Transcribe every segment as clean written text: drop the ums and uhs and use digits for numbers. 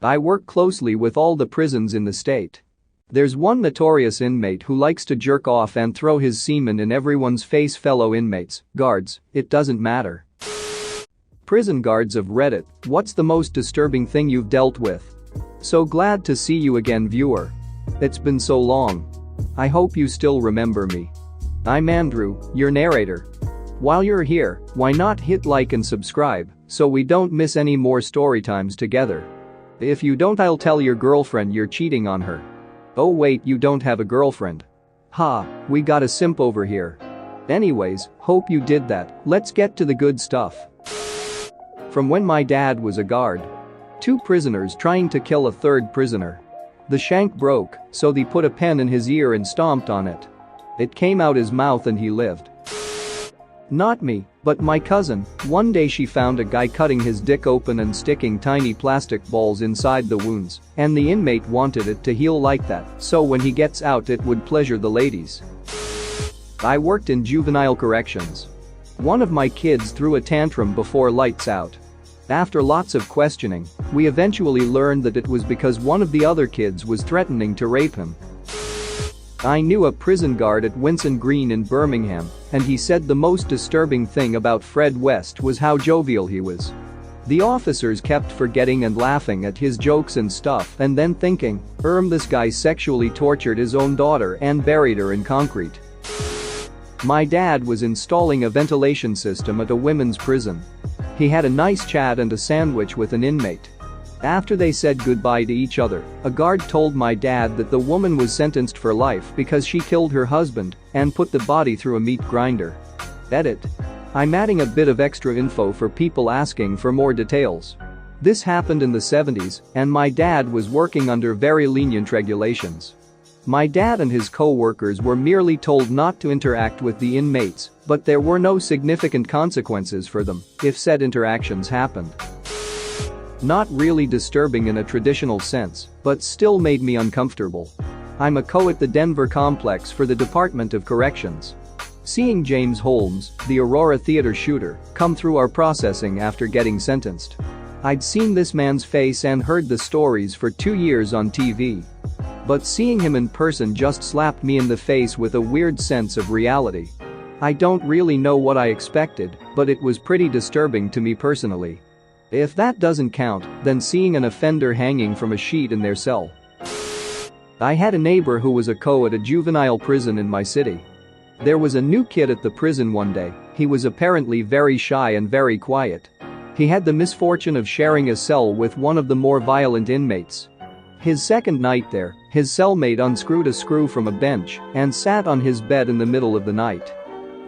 I work closely with all the prisons in the state. There's one notorious inmate who likes to jerk off and throw his semen in everyone's face. Fellow inmates, guards, it doesn't matter. Prison guards of Reddit, what's the most disturbing thing you've dealt with? So glad to see you again, viewer. It's been so long. I hope you still remember me. I'm Andrew, your narrator. While you're here, why not hit like and subscribe so we don't miss any more story times together. If you don't, I'll tell your girlfriend you're cheating on her. Oh wait, you don't have a girlfriend. Ha, we got a simp over here. Anyways, hope you did that. Let's get to the good stuff. From when my dad was a guard. 2 prisoners trying to kill a 3rd prisoner. The shank broke, so they put a pen in his ear and stomped on it. It came out his mouth and he lived. Not me, but my cousin. One day she found a guy cutting his dick open and sticking tiny plastic balls inside the wounds, and the inmate wanted it to heal like that, so when he gets out it would pleasure the ladies. I worked in juvenile corrections. One of my kids threw a tantrum before lights out. After lots of questioning, we eventually learned that it was because one of the other kids was threatening to rape him. I knew a prison guard at Winson Green in Birmingham, and he said the most disturbing thing about Fred West was how jovial he was. The officers kept forgetting and laughing at his jokes and stuff and then thinking, this guy sexually tortured his own daughter and buried her in concrete. My dad was installing a ventilation system at a women's prison. He had a nice chat and a sandwich with an inmate. After they said goodbye to each other, a guard told my dad that the woman was sentenced for life because she killed her husband and put the body through a meat grinder. Edit. I'm adding a bit of extra info for people asking for more details. This happened in the 70s, and my dad was working under very lenient regulations. My dad and his co-workers were merely told not to interact with the inmates, but there were no significant consequences for them if said interactions happened. Not really disturbing in a traditional sense, but still made me uncomfortable. I'm a co at the Denver complex for the Department of Corrections. Seeing James Holmes, the Aurora theater shooter, come through our processing after getting sentenced. I'd seen this man's face and heard the stories for 2 years on TV. But seeing him in person just slapped me in the face with a weird sense of reality. I don't really know what I expected, but it was pretty disturbing to me personally. If that doesn't count, then seeing an offender hanging from a sheet in their cell. I had a neighbor who was a co at a juvenile prison in my city. There was a new kid at the prison one day. He was apparently very shy and very quiet. He had the misfortune of sharing a cell with one of the more violent inmates. His second night there, his cellmate unscrewed a screw from a bench and sat on his bed in the middle of the night.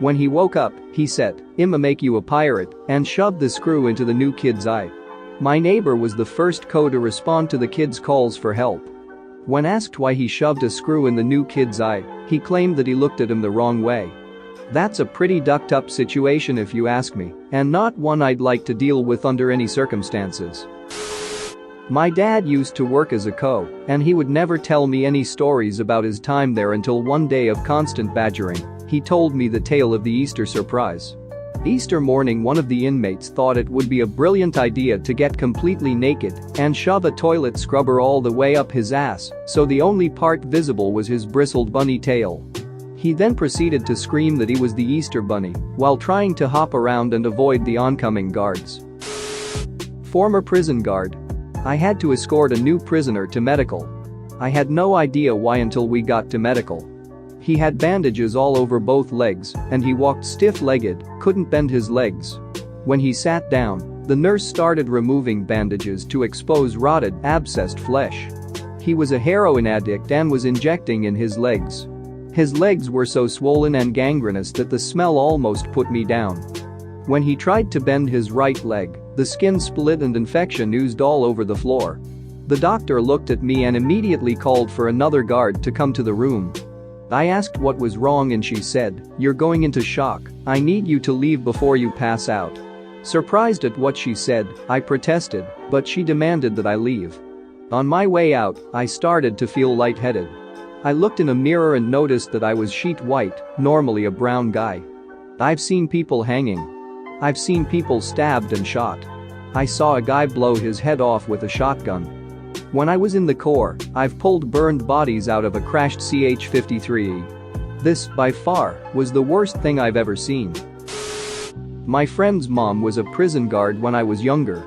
When he woke up, he said, "I'ma make you a pirate," and shoved the screw into the new kid's eye. My neighbor was the first co to respond to the kid's calls for help. When asked why he shoved a screw in the new kid's eye, he claimed that he looked at him the wrong way. That's a pretty ducked up situation if you ask me, and not one I'd like to deal with under any circumstances. My dad used to work as a co, and he would never tell me any stories about his time there until one day of constant badgering. He told me the tale of the Easter surprise. Easter morning, one of the inmates thought it would be a brilliant idea to get completely naked and shove a toilet scrubber all the way up his ass, so the only part visible was his bristled bunny tail. He then proceeded to scream that he was the Easter bunny while trying to hop around and avoid the oncoming guards. Former prison guard. I had to escort a new prisoner to medical. I had no idea why until we got to medical. He had bandages all over both legs and he walked stiff-legged, couldn't bend his legs. When he sat down, the nurse started removing bandages to expose rotted, abscessed flesh. He was a heroin addict and was injecting in his legs. His legs were so swollen and gangrenous that the smell almost put me down. When he tried to bend his right leg, the skin split and infection oozed all over the floor. The doctor looked at me and immediately called for another guard to come to the room. I asked what was wrong and she said, "You're going into shock. I need you to leave before you pass out." Surprised at what she said, I protested, but she demanded that I leave. On my way out, I started to feel lightheaded. I looked in a mirror and noticed that I was sheet white, normally a brown guy. I've seen people hanging. I've seen people stabbed and shot. I saw a guy blow his head off with a shotgun. When I was in the Corps, I've pulled burned bodies out of a crashed CH-53E. This, by far, was the worst thing I've ever seen. My friend's mom was a prison guard when I was younger.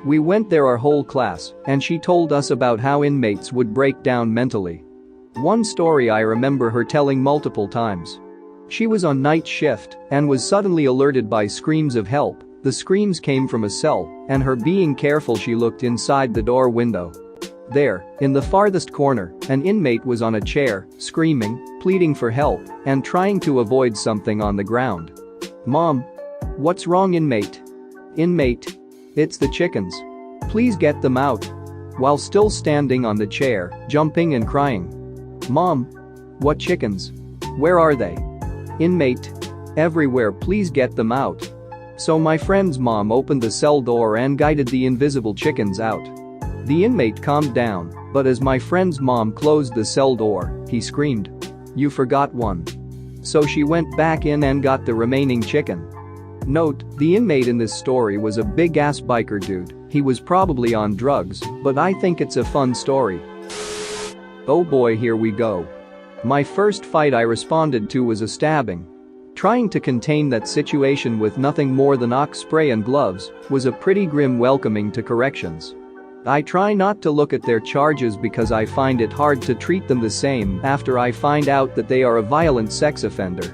We went there our whole class, and she told us about how inmates would break down mentally. One story I remember her telling multiple times. She was on night shift and was suddenly alerted by screams of help. The screams came from a cell, and her being careful, she looked inside the door window. There, in the farthest corner, an inmate was on a chair, screaming, pleading for help, and trying to avoid something on the ground. "Mom. What's wrong, inmate? Inmate. It's the chickens. Please get them out." While still standing on the chair, jumping and crying. "Mom. What chickens? Where are they? Inmate. Everywhere, please get them out." So my friend's mom opened the cell door and guided the invisible chickens out. The inmate calmed down, but as my friend's mom closed the cell door, he screamed, "You forgot one." So she went back in and got the remaining chicken. Note, the inmate in this story was a big-ass biker dude. He was probably on drugs, but I think it's a fun story. Oh boy, here we go. My first fight I responded to was a stabbing. Trying to contain that situation with nothing more than ox spray and gloves was a pretty grim welcoming to corrections. I try not to look at their charges because I find it hard to treat them the same after I find out that they are a violent sex offender.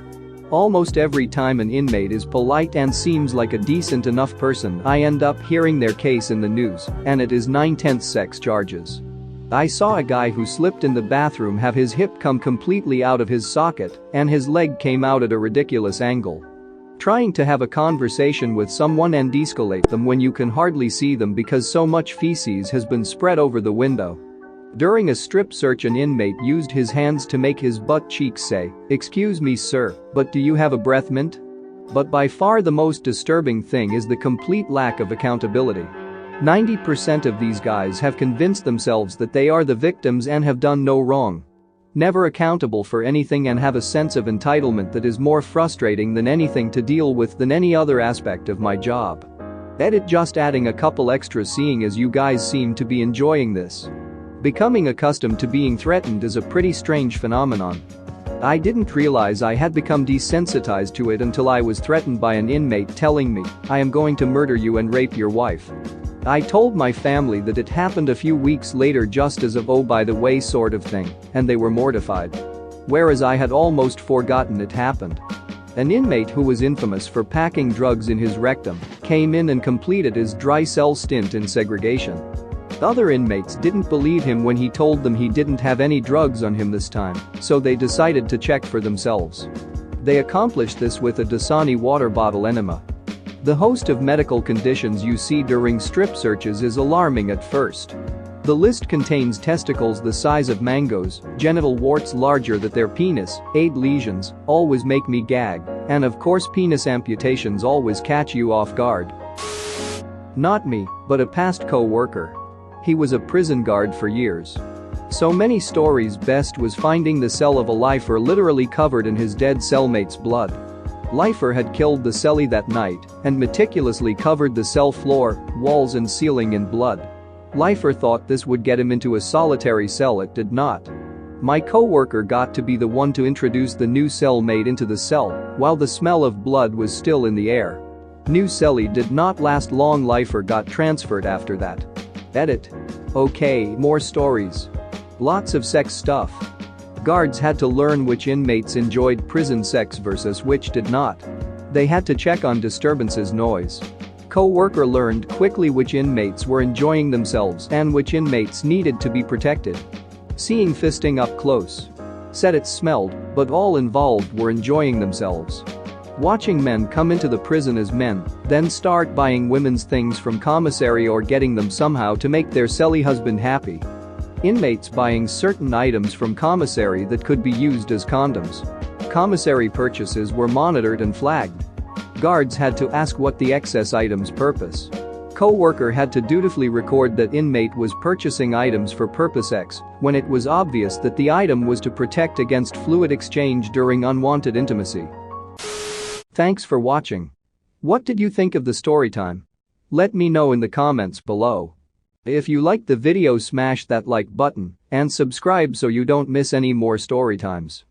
Almost every time an inmate is polite and seems like a decent enough person, I end up hearing their case in the news, and it is 9/10 sex charges. I saw a guy who slipped in the bathroom have his hip come completely out of his socket and his leg came out at a ridiculous angle. Trying to have a conversation with someone and de-escalate them when you can hardly see them because so much feces has been spread over the window. During a strip search, an inmate used his hands to make his butt cheeks say, "Excuse me, sir, but do you have a breath mint?" But by far the most disturbing thing is the complete lack of accountability. 90% of these guys have convinced themselves that they are the victims and have done no wrong. Never accountable for anything and have a sense of entitlement that is more frustrating than anything to deal with than any other aspect of my job. Edit, just adding a couple extras, seeing as you guys seem to be enjoying this. Becoming accustomed to being threatened is a pretty strange phenomenon. I didn't realize I had become desensitized to it until I was threatened by an inmate telling me, "I am going to murder you and rape your wife." I told my family that it happened a few weeks later, just as a "oh by the way" sort of thing, and they were mortified. Whereas I had almost forgotten it happened. An inmate who was infamous for packing drugs in his rectum came in and completed his dry cell stint in segregation. Other inmates didn't believe him when he told them he didn't have any drugs on him this time, so they decided to check for themselves. They accomplished this with a Dasani water bottle enema. The host of medical conditions you see during strip searches is alarming at first. The list contains testicles the size of mangoes, genital warts larger than their penis, 8 lesions, always make me gag, and of course penis amputations always catch you off guard. Not me, but a past co-worker. He was a prison guard for years. So many stories, best was finding the cell of a lifer literally covered in his dead cellmate's blood. Lifer had killed the cellie that night and meticulously covered the cell floor, walls and ceiling in blood. Lifer thought this would get him into a solitary cell. It did not. My co-worker got to be the one to introduce the new cellmate into the cell while the smell of blood was still in the air. New cellie did not last long. Lifer got transferred after that. Edit. Okay, more stories. Lots of sex stuff. Guards had to learn which inmates enjoyed prison sex versus which did not. They had to check on disturbances noise. Co-worker learned quickly which inmates were enjoying themselves and which inmates needed to be protected. Seeing fisting up close. Said it smelled, but all involved were enjoying themselves. Watching men come into the prison as men, then start buying women's things from commissary or getting them somehow to make their cellie husband happy. Inmates buying certain items from commissary that could be used as condoms. Commissary purchases were monitored and flagged. Guards had to ask what the excess items purpose. Co-worker had to dutifully record that inmate was purchasing items for purpose X when it was obvious that the item was to protect against fluid exchange during unwanted intimacy. Thanks for watching. What did you think of the story time? Let me know in the comments below. If you liked the video, smash that like button and subscribe so you don't miss any more story times.